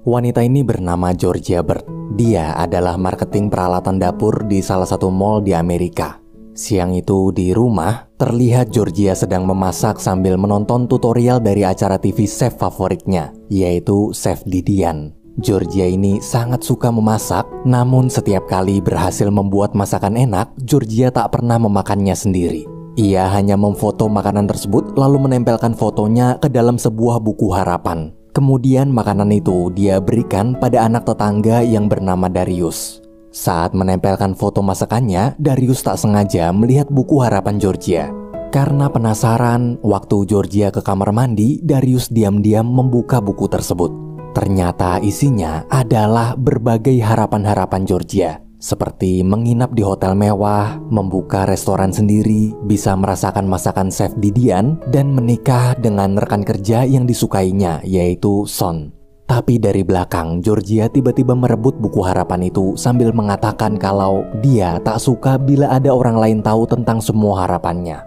Wanita ini bernama Georgia Bird. Dia adalah marketing peralatan dapur di salah satu mall di Amerika. Siang itu di rumah, terlihat Georgia sedang memasak sambil menonton tutorial dari acara TV chef favoritnya, yaitu Chef Didian. Georgia ini sangat suka memasak, namun setiap kali berhasil membuat masakan enak, Georgia tak pernah memakannya sendiri. Ia hanya memfoto makanan tersebut lalu menempelkan fotonya ke dalam sebuah buku harapan. Kemudian makanan itu dia berikan pada anak tetangga yang bernama Darius. Saat menempelkan foto masakannya, Darius tak sengaja melihat buku harapan Georgia. Karena penasaran, waktu Georgia ke kamar mandi, Darius diam-diam membuka buku tersebut. Ternyata isinya adalah berbagai harapan-harapan Georgia. Seperti menginap di hotel mewah, membuka restoran sendiri, bisa merasakan masakan Chef Didian, dan menikah dengan rekan kerja yang disukainya, yaitu Son. Tapi dari belakang, Georgia tiba-tiba merebut buku harapan itu sambil mengatakan kalau dia tak suka bila ada orang lain tahu tentang semua harapannya.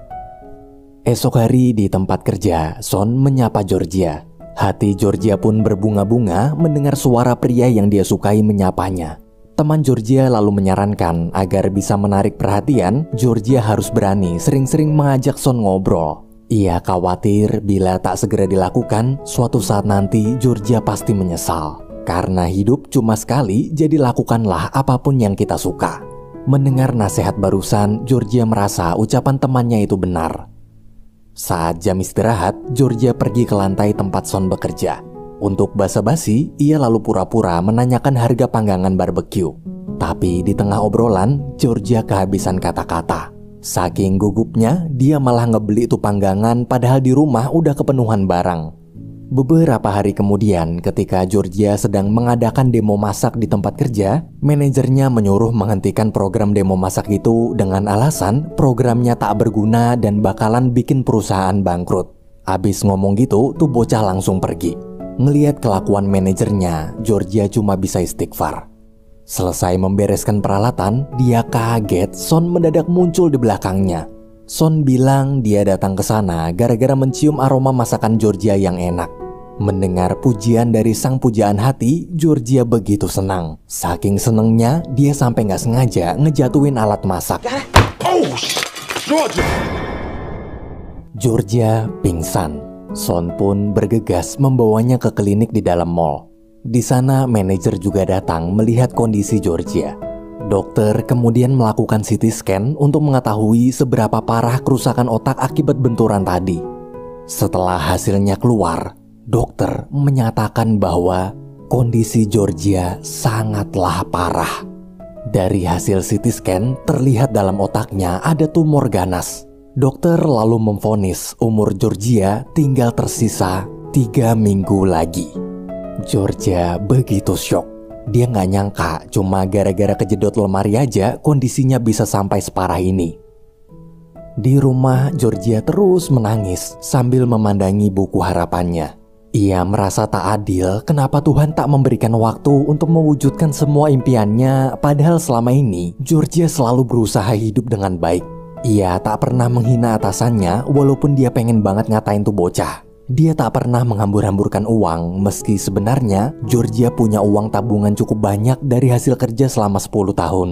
Esok hari di tempat kerja, Son menyapa Georgia. Hati Georgia pun berbunga-bunga mendengar suara pria yang dia sukai menyapanya. Teman Georgia lalu menyarankan agar bisa menarik perhatian, Georgia harus berani sering-sering mengajak Son ngobrol. Ia khawatir bila tak segera dilakukan, suatu saat nanti Georgia pasti menyesal. Karena hidup cuma sekali, jadi lakukanlah apapun yang kita suka. Mendengar nasihat barusan, Georgia merasa ucapan temannya itu benar. Saat jam istirahat, Georgia pergi ke lantai tempat Son bekerja. Untuk basa-basi, ia lalu pura-pura menanyakan harga panggangan barbeque. Tapi di tengah obrolan, Georgia kehabisan kata-kata. Saking gugupnya, dia malah ngebeli itu panggangan padahal di rumah udah kepenuhan barang. Beberapa hari kemudian, ketika Georgia sedang mengadakan demo masak di tempat kerja, manajernya menyuruh menghentikan program demo masak itu dengan alasan programnya tak berguna dan bakalan bikin perusahaan bangkrut. Abis ngomong gitu, tuh bocah langsung pergi. Ngelihat kelakuan manajernya, Georgia cuma bisa istighfar. Selesai membereskan peralatan, dia kaget Son mendadak muncul di belakangnya. Son bilang dia datang ke sana gara-gara mencium aroma masakan Georgia yang enak. Mendengar pujian dari sang pujaan hati, Georgia begitu senang. Saking senengnya, dia sampai gak sengaja ngejatuhin alat masak. Georgia pingsan. Son pun bergegas membawanya ke klinik di dalam mall. Di sana manajer juga datang melihat kondisi Georgia. Dokter kemudian melakukan CT scan untuk mengetahui seberapa parah kerusakan otak akibat benturan tadi. Setelah hasilnya keluar, dokter menyatakan bahwa kondisi Georgia sangatlah parah. Dari hasil CT scan terlihat dalam otaknya ada tumor ganas. Dokter lalu memvonis umur Georgia tinggal tersisa 3 minggu lagi. Georgia begitu syok. Dia gak nyangka cuma gara-gara kejedot lemari aja kondisinya bisa sampai separah ini. Di rumah, Georgia terus menangis sambil memandangi buku harapannya. Ia merasa tak adil kenapa Tuhan tak memberikan waktu untuk mewujudkan semua impiannya, padahal selama ini Georgia selalu berusaha hidup dengan baik. Ia tak pernah menghina atasannya walaupun dia pengen banget ngatain tuh bocah. Dia tak pernah menghambur-hamburkan uang meski sebenarnya Georgia punya uang tabungan cukup banyak dari hasil kerja selama 10 tahun.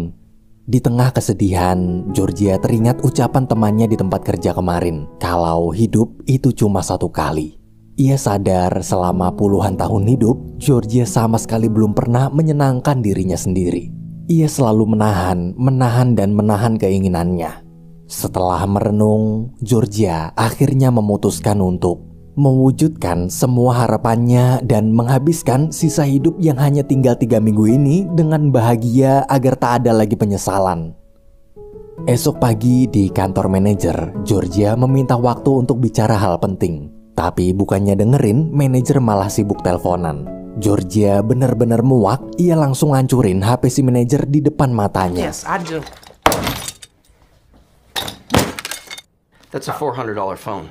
Di tengah kesedihan, Georgia teringat ucapan temannya di tempat kerja kemarin kalau hidup itu cuma satu kali. Ia sadar selama puluhan tahun hidup, Georgia sama sekali belum pernah menyenangkan dirinya sendiri. Ia selalu menahan dan menahan keinginannya. Setelah merenung, Georgia akhirnya memutuskan untuk mewujudkan semua harapannya dan menghabiskan sisa hidup yang hanya tinggal 3 minggu ini dengan bahagia agar tak ada lagi penyesalan. Esok pagi di kantor manajer, Georgia meminta waktu untuk bicara hal penting. Tapi bukannya dengerin, manajer malah sibuk teleponan. Georgia benar-benar muak, ia langsung hancurin HP si manajer di depan matanya. Yes, I do. That's a $400 phone.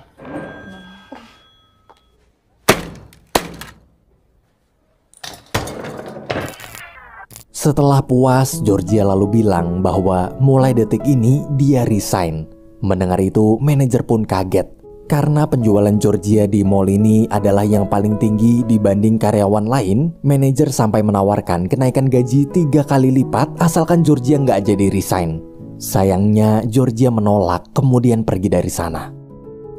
Setelah puas, Georgia lalu bilang bahwa mulai detik ini dia resign. Mendengar itu, manajer pun kaget. Karena penjualan Georgia di mall ini adalah yang paling tinggi dibanding karyawan lain, manajer sampai menawarkan kenaikan gaji 3 kali lipat asalkan Georgia nggak jadi resign. Sayangnya Georgia menolak, kemudian pergi dari sana.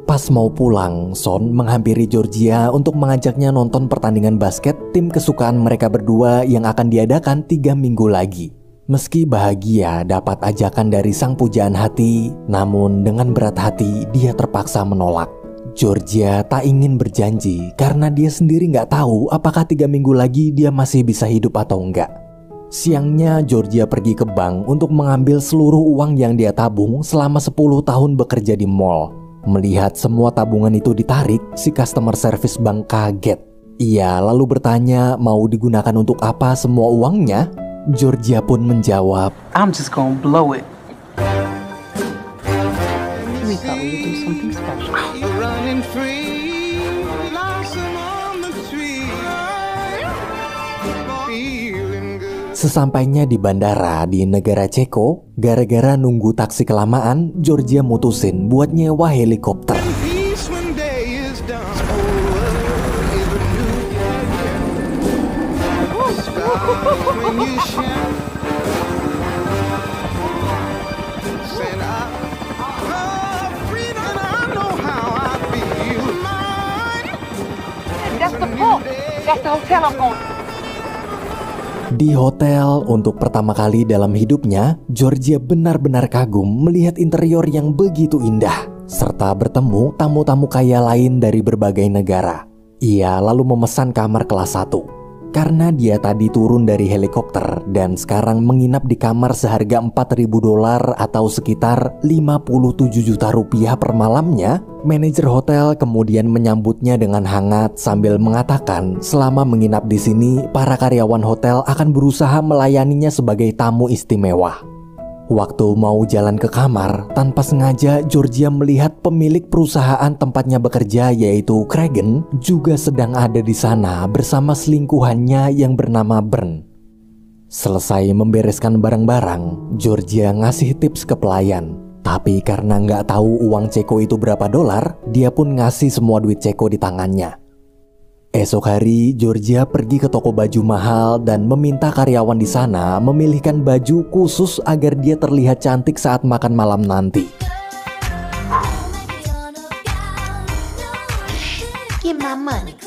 Pas mau pulang, Son menghampiri Georgia untuk mengajaknya nonton pertandingan basket tim kesukaan mereka berdua yang akan diadakan 3 minggu lagi. Meski bahagia dapat ajakan dari sang pujaan hati, namun dengan berat hati dia terpaksa menolak. Georgia tak ingin berjanji karena dia sendiri nggak tahu apakah 3 minggu lagi dia masih bisa hidup atau enggak. Siangnya Georgia pergi ke bank untuk mengambil seluruh uang yang dia tabung selama 10 tahun bekerja di mall. Melihat semua tabungan itu ditarik, si customer service bank kaget. Ia lalu bertanya mau digunakan untuk apa semua uangnya. Georgia pun menjawab, I'm just gonna blow it. We thought we would do something special. Running free, blossom on the tree. Feeling good. Sesampainya di bandara di negara Ceko, gara-gara nunggu taksi kelamaan, Georgia mutusin buat nyewa helikopter. Peace when day is done. Oh, is a new star when you shine. Said freedom, and I know how I feel. Mine. That's the port. That's the hotel I'm going to. Di hotel, untuk pertama kali dalam hidupnya, Georgia benar-benar kagum melihat interior yang begitu indah, serta bertemu tamu-tamu kaya lain dari berbagai negara. Ia lalu memesan kamar kelas 1. Karena dia tadi turun dari helikopter dan sekarang menginap di kamar seharga $4.000 atau sekitar 57 juta rupiah per malamnya, manajer hotel kemudian menyambutnya dengan hangat sambil mengatakan selama menginap di sini, para karyawan hotel akan berusaha melayaninya sebagai tamu istimewa. Waktu mau jalan ke kamar, tanpa sengaja Georgia melihat pemilik perusahaan tempatnya bekerja yaitu Kragen juga sedang ada di sana bersama selingkuhannya yang bernama Bern. Selesai membereskan barang-barang, Georgia ngasih tips ke pelayan. Tapi karena nggak tahu uang Ceko itu berapa dolar, dia pun ngasih semua duit Ceko di tangannya. Esok hari, Georgia pergi ke toko baju mahal dan meminta karyawan di sana memilihkan baju khusus agar dia terlihat cantik saat makan malam nanti. Give my money.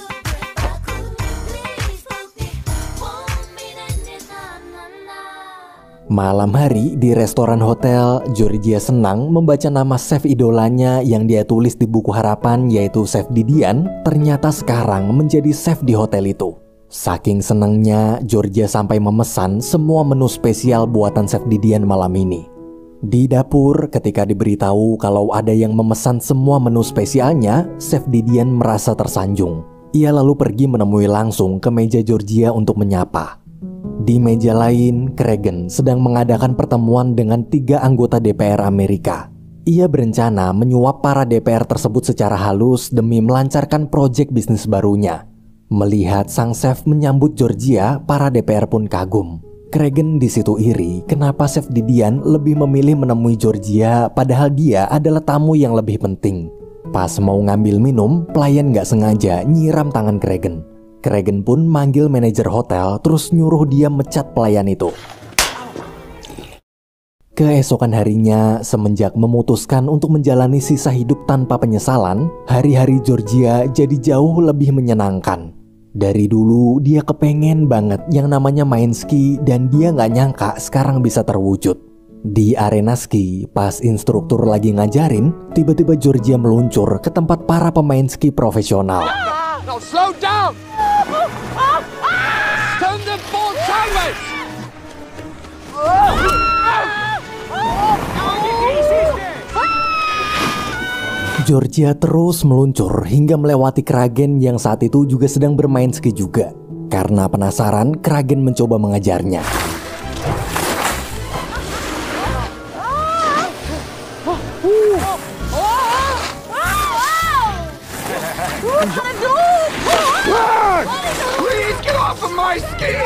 Malam hari di restoran hotel, Georgia senang membaca nama chef idolanya yang dia tulis di buku harapan yaitu Chef Didian, ternyata sekarang menjadi chef di hotel itu. Saking senangnya, Georgia sampai memesan semua menu spesial buatan Chef Didian malam ini. Di dapur, ketika diberitahu kalau ada yang memesan semua menu spesialnya, Chef Didian merasa tersanjung. Ia lalu pergi menemui langsung ke meja Georgia untuk menyapa. Di meja lain, Kragen sedang mengadakan pertemuan dengan 3 anggota DPR Amerika. Ia berencana menyuap para DPR tersebut secara halus demi melancarkan proyek bisnis barunya. Melihat sang chef menyambut Georgia, para DPR pun kagum. Kragen di situ iri kenapa Chef Didian lebih memilih menemui Georgia padahal dia adalah tamu yang lebih penting. Pas mau ngambil minum, pelayan gak sengaja nyiram tangan Kragen. Kragen pun manggil manajer hotel terus nyuruh dia mecat pelayan itu. Keesokan harinya, semenjak memutuskan untuk menjalani sisa hidup tanpa penyesalan, hari-hari Georgia jadi jauh lebih menyenangkan. Dari dulu dia kepengen banget yang namanya main ski dan dia gak nyangka sekarang bisa terwujud. Di arena ski, pas instruktur lagi ngajarin, tiba-tiba Georgia meluncur ke tempat para pemain ski profesional. Now slow down! Turn them board sideways! Georgia terus meluncur hingga melewati Kragen yang saat itu juga sedang bermain ski juga. Karena penasaran, Kragen mencoba mengajarnya. Please get off of my ski!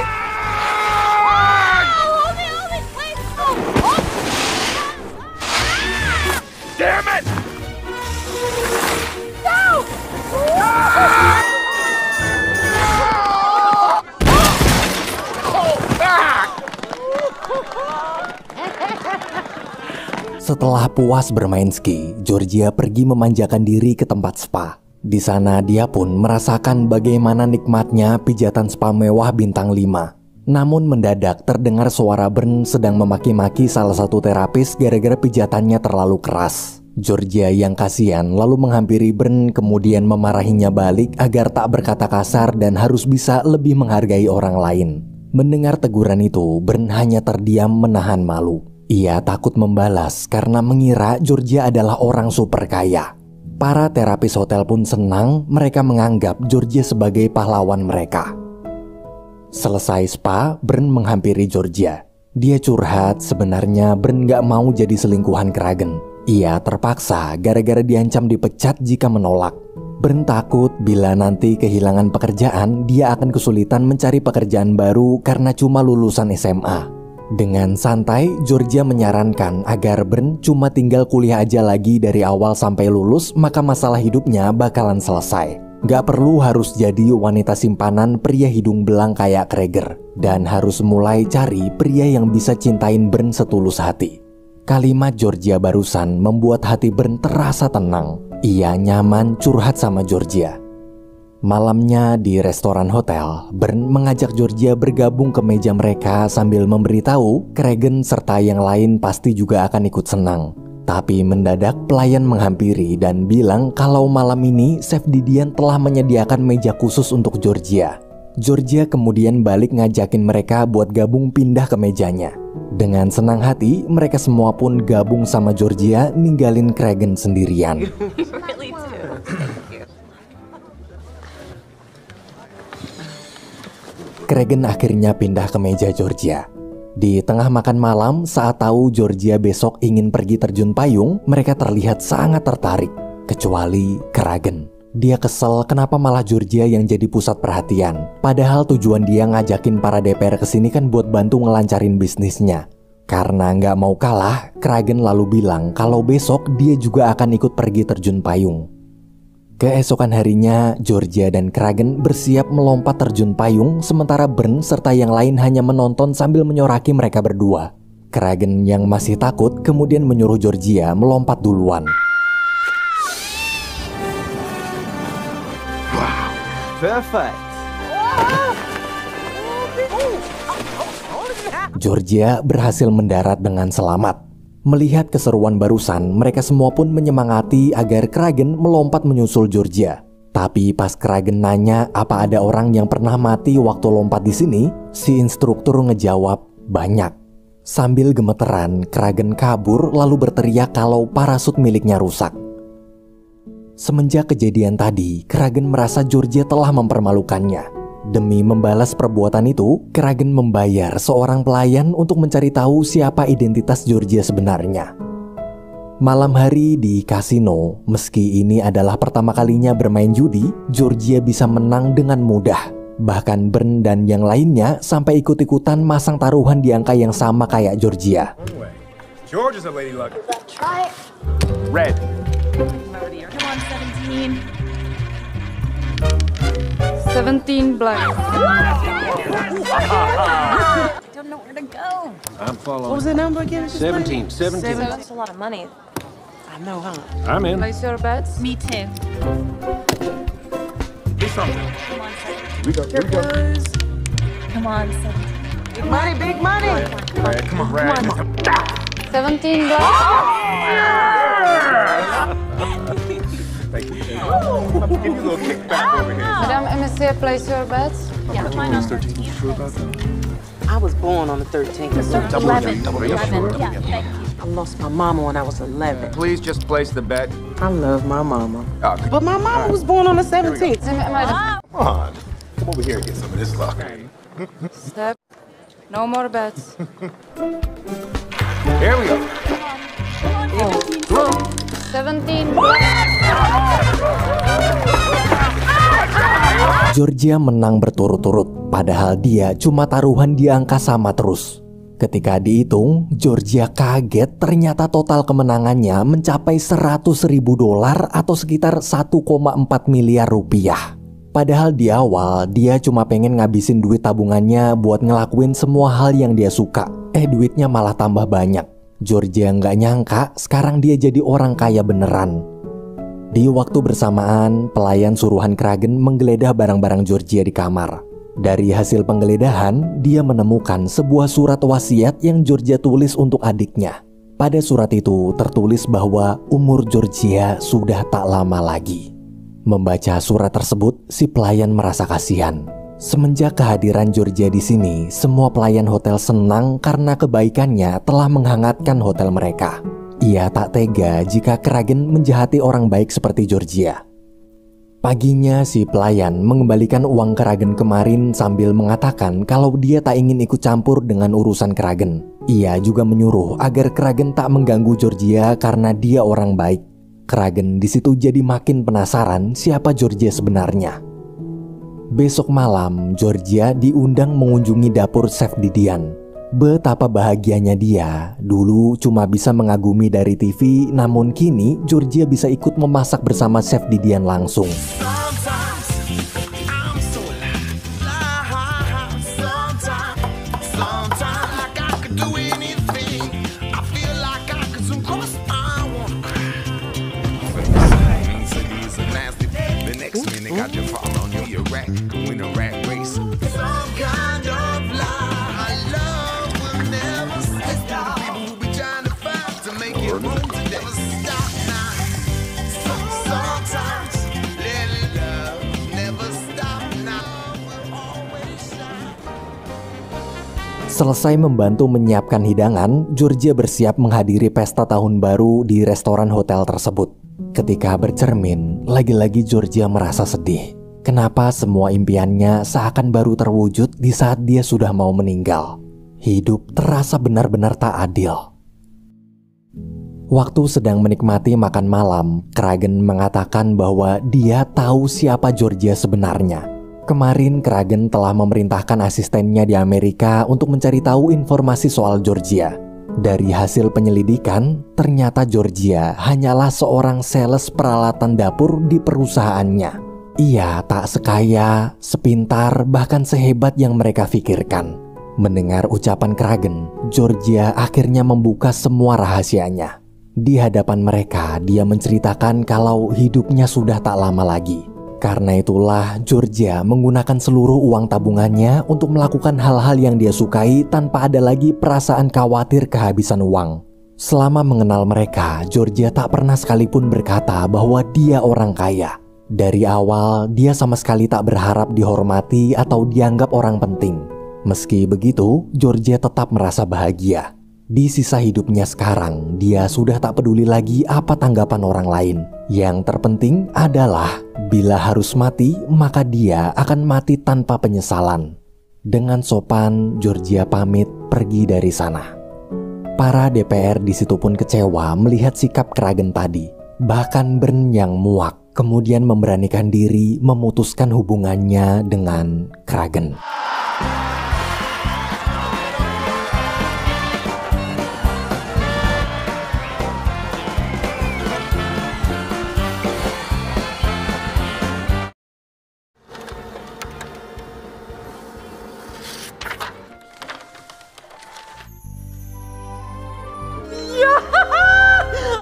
Damn it! Setelah puas bermain ski, Georgia pergi memanjakan diri ke tempat spa. Di sana dia pun merasakan bagaimana nikmatnya pijatan spa mewah bintang 5. Namun mendadak terdengar suara Bern sedang memaki-maki salah satu terapis gara-gara pijatannya terlalu keras. Georgia yang kasihan lalu menghampiri Bern kemudian memarahinya balik agar tak berkata kasar dan harus bisa lebih menghargai orang lain. Mendengar teguran itu, Bern hanya terdiam menahan malu. Ia takut membalas karena mengira Georgia adalah orang super kaya. Para terapis hotel pun senang, mereka menganggap Georgia sebagai pahlawan mereka. Selesai spa, Bern menghampiri Georgia. Dia curhat sebenarnya Bern gak mau jadi selingkuhan Kragen. Ia terpaksa gara-gara diancam dipecat jika menolak. Bern takut bila nanti kehilangan pekerjaan, dia akan kesulitan mencari pekerjaan baru karena cuma lulusan SMA. Dengan santai, Georgia menyarankan agar Bern cuma tinggal kuliah aja lagi dari awal sampai lulus, maka masalah hidupnya bakalan selesai. Gak perlu harus jadi wanita simpanan pria hidung belang kayak Krager, dan harus mulai cari pria yang bisa cintain Bern setulus hati. Kalimat Georgia barusan membuat hati Bern terasa tenang. Ia nyaman curhat sama Georgia. Malamnya di restoran hotel, Bern mengajak Georgia bergabung ke meja mereka sambil memberitahu Kragen serta yang lain pasti juga akan ikut senang. Tapi mendadak pelayan menghampiri dan bilang kalau malam ini Chef Didian telah menyediakan meja khusus untuk Georgia. Georgia kemudian balik ngajakin mereka buat gabung pindah ke mejanya. Dengan senang hati, mereka semua pun gabung sama Georgia ninggalin Kragen sendirian. Kragen akhirnya pindah ke meja Georgia. Di tengah makan malam, saat tahu Georgia besok ingin pergi terjun payung, mereka terlihat sangat tertarik. Kecuali Kragen. Dia kesel kenapa malah Georgia yang jadi pusat perhatian. Padahal tujuan dia ngajakin para DPR kesini kan buat bantu ngelancarin bisnisnya. Karena nggak mau kalah, Kragen lalu bilang kalau besok dia juga akan ikut pergi terjun payung. Keesokan harinya, Georgia dan Kragen bersiap melompat terjun payung, sementara Bern serta yang lain hanya menonton sambil menyoraki mereka berdua. Kragen yang masih takut kemudian menyuruh Georgia melompat duluan. Perfect. Georgia berhasil mendarat dengan selamat. Melihat keseruan barusan, mereka semua pun menyemangati agar Kragen melompat menyusul Georgia. Tapi pas Kragen nanya apa ada orang yang pernah mati waktu lompat di sini, si instruktur ngejawab banyak. Sambil gemeteran, Kragen kabur lalu berteriak kalau parasut miliknya rusak. Semenjak kejadian tadi, Kragen merasa Georgia telah mempermalukannya. Demi membalas perbuatan itu, Kragen membayar seorang pelayan untuk mencari tahu siapa identitas Georgia sebenarnya. Malam hari di kasino, meski ini adalah pertama kalinya bermain judi, Georgia bisa menang dengan mudah. Bahkan Bern dan yang lainnya sampai ikut-ikutan masang taruhan di angka yang sama kayak Georgia. George is a lady luck. Try it. Red. Come on, 17. 17 black. Don't know where to go. I'm following. What was the number again? 17. That's a lot of money. I know, huh? I'm in. Place your bets. Me too. Do something. Come on, 17. We go. Come on, 17. Big money, big money. Red, come on, Red. 17 black. Thank you. Give you a little kickback over here. Madame MSC, place your bets. Yeah, mine on 13. I was born on the 13th. 11. 11. Yeah, thank you. I lost my mama when I was 11. Please just place the bet. I love my mama. Could But my mama was born on the 17th. Madame, Come on. Come over here and get some of this luck. step. No more bets. Here we go. 17 black. Georgia menang berturut-turut, padahal dia cuma taruhan di angka sama terus. Ketika dihitung, Georgia kaget ternyata total kemenangannya mencapai $100.000 atau sekitar 1,4 miliar rupiah. Padahal di awal dia cuma pengen ngabisin duit tabungannya buat ngelakuin semua hal yang dia suka. Duitnya malah tambah banyak. Georgia nggak nyangka sekarang dia jadi orang kaya beneran. Di waktu bersamaan, pelayan suruhan Kragen menggeledah barang-barang Georgia di kamar. Dari hasil penggeledahan, dia menemukan sebuah surat wasiat yang Georgia tulis untuk adiknya. Pada surat itu tertulis bahwa umur Georgia sudah tak lama lagi. Membaca surat tersebut, si pelayan merasa kasihan. Semenjak kehadiran Georgia di sini, semua pelayan hotel senang karena kebaikannya telah menghangatkan hotel mereka. Ia tak tega jika Kragen menjahati orang baik seperti Georgia. Paginya si pelayan mengembalikan uang Kragen kemarin sambil mengatakan kalau dia tak ingin ikut campur dengan urusan Kragen. Ia juga menyuruh agar Kragen tak mengganggu Georgia karena dia orang baik. Kragen di situ jadi makin penasaran siapa Georgia sebenarnya. Besok malam, Georgia diundang mengunjungi dapur Chef Didian. Betapa bahagianya dia, dulu cuma bisa mengagumi dari TV, namun kini Georgia bisa ikut memasak bersama Chef Didian langsung. Selesai membantu menyiapkan hidangan, Georgia bersiap menghadiri pesta tahun baru di restoran hotel tersebut. Ketika bercermin, lagi-lagi Georgia merasa sedih. Kenapa semua impiannya seakan baru terwujud di saat dia sudah mau meninggal? Hidup terasa benar-benar tak adil. Waktu sedang menikmati makan malam, Kragen mengatakan bahwa dia tahu siapa Georgia sebenarnya. Kemarin Kragen telah memerintahkan asistennya di Amerika untuk mencari tahu informasi soal Georgia. Dari hasil penyelidikan, ternyata Georgia hanyalah seorang sales peralatan dapur di perusahaannya. Ia tak sekaya, sepintar, bahkan sehebat yang mereka pikirkan. Mendengar ucapan Kragen, Georgia akhirnya membuka semua rahasianya. Di hadapan mereka, dia menceritakan kalau hidupnya sudah tak lama lagi. Karena itulah Georgia menggunakan seluruh uang tabungannya untuk melakukan hal-hal yang dia sukai tanpa ada lagi perasaan khawatir kehabisan uang. Selama mengenal mereka, Georgia tak pernah sekalipun berkata bahwa dia orang kaya. Dari awal, dia sama sekali tak berharap dihormati atau dianggap orang penting. Meski begitu, Georgia tetap merasa bahagia. Di sisa hidupnya sekarang, dia sudah tak peduli lagi apa tanggapan orang lain. Yang terpenting adalah, bila harus mati, maka dia akan mati tanpa penyesalan. Dengan sopan, Georgia pamit pergi dari sana. Para DPR di situ pun kecewa melihat sikap Kragen tadi. Bahkan Bern yang muak, kemudian memberanikan diri memutuskan hubungannya dengan Kragen.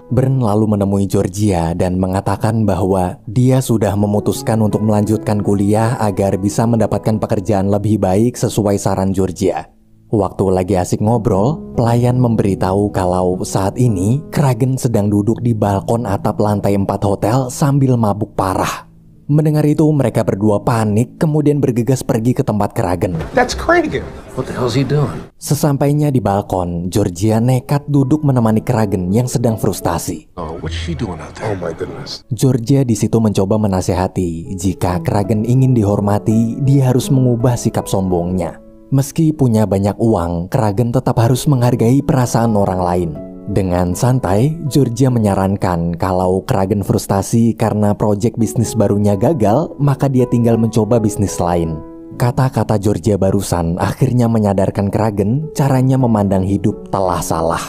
Bern lalu menemui Georgia dan mengatakan bahwa dia sudah memutuskan untuk melanjutkan kuliah agar bisa mendapatkan pekerjaan lebih baik sesuai saran Georgia. Waktu lagi asik ngobrol, pelayan memberitahu kalau saat ini Kragen sedang duduk di balkon atap lantai 4 hotel sambil mabuk parah. Mendengar itu, mereka berdua panik kemudian bergegas pergi ke tempat Kragen. That's Kragen. What the hell's he doing? Sesampainya di balkon, Georgia nekat duduk menemani Kragen yang sedang frustasi. Oh, what's she doing out there? Oh my goodness. Georgia di situ mencoba menasehati, jika Kragen ingin dihormati, dia harus mengubah sikap sombongnya. Meski punya banyak uang, Kragen tetap harus menghargai perasaan orang lain. Dengan santai, Georgia menyarankan kalau Kragen frustasi karena proyek bisnis barunya gagal, maka dia tinggal mencoba bisnis lain. Kata-kata Georgia barusan akhirnya menyadarkan Kragen caranya memandang hidup telah salah.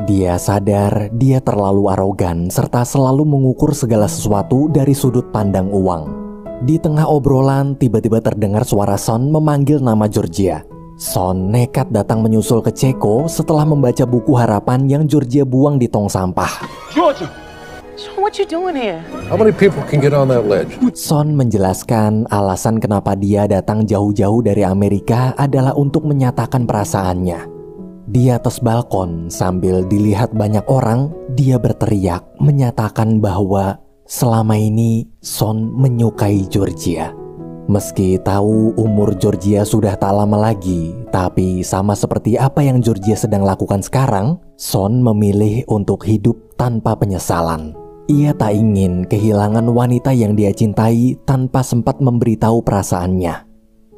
Dia sadar dia terlalu arogan serta selalu mengukur segala sesuatu dari sudut pandang uang. Di tengah obrolan, tiba-tiba terdengar suara Son memanggil nama Georgia. Son nekat datang menyusul ke Ceko setelah membaca buku harapan yang Georgia buang di tong sampah. Georgia! Sean, what you doing here? How many people can get on that ledge? Son menjelaskan alasan kenapa dia datang jauh-jauh dari Amerika adalah untuk menyatakan perasaannya. Di atas balkon sambil dilihat banyak orang, dia berteriak menyatakan bahwa selama ini Son menyukai Georgia. Meski tahu umur Georgia sudah tak lama lagi, tapi sama seperti apa yang Georgia sedang lakukan sekarang, Son memilih untuk hidup tanpa penyesalan. Ia tak ingin kehilangan wanita yang dia cintai tanpa sempat memberitahu perasaannya.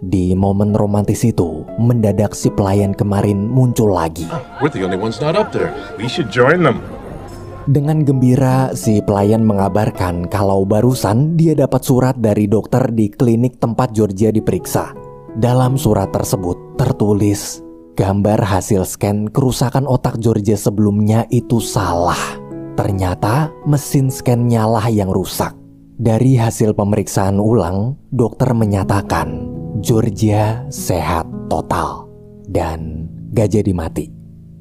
Di momen romantis itu, mendadak si pelayan kemarin muncul lagi. We're the only ones not up there. We should join them. Dengan gembira, si pelayan mengabarkan kalau barusan dia dapat surat dari dokter di klinik tempat Georgia diperiksa. Dalam surat tersebut tertulis, gambar hasil scan kerusakan otak Georgia sebelumnya itu salah. Ternyata mesin scan-nya lah yang rusak. Dari hasil pemeriksaan ulang, dokter menyatakan Georgia sehat total dan gak jadi mati.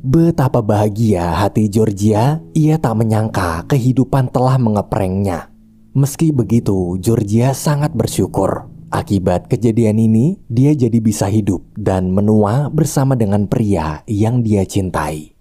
Betapa bahagia hati Georgia, ia tak menyangka kehidupan telah mengeprengnya. Meski begitu, Georgia sangat bersyukur. Akibat kejadian ini, dia jadi bisa hidup dan menua bersama dengan pria yang dia cintai.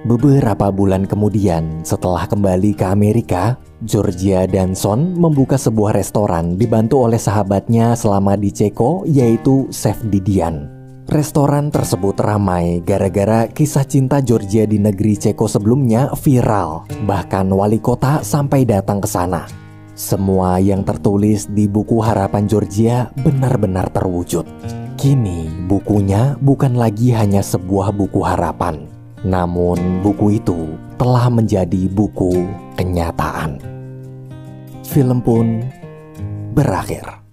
Beberapa bulan kemudian, setelah kembali ke Amerika, Georgia dan Son membuka sebuah restoran dibantu oleh sahabatnya selama di Ceko, yaitu Chef Didian. Restoran tersebut ramai gara-gara kisah cinta Georgia di negeri Ceko sebelumnya viral. Bahkan wali kota sampai datang ke sana. Semua yang tertulis di buku harapan Georgia benar-benar terwujud. Kini bukunya bukan lagi hanya sebuah buku harapan, namun buku itu telah menjadi buku kenyataan. Film pun berakhir.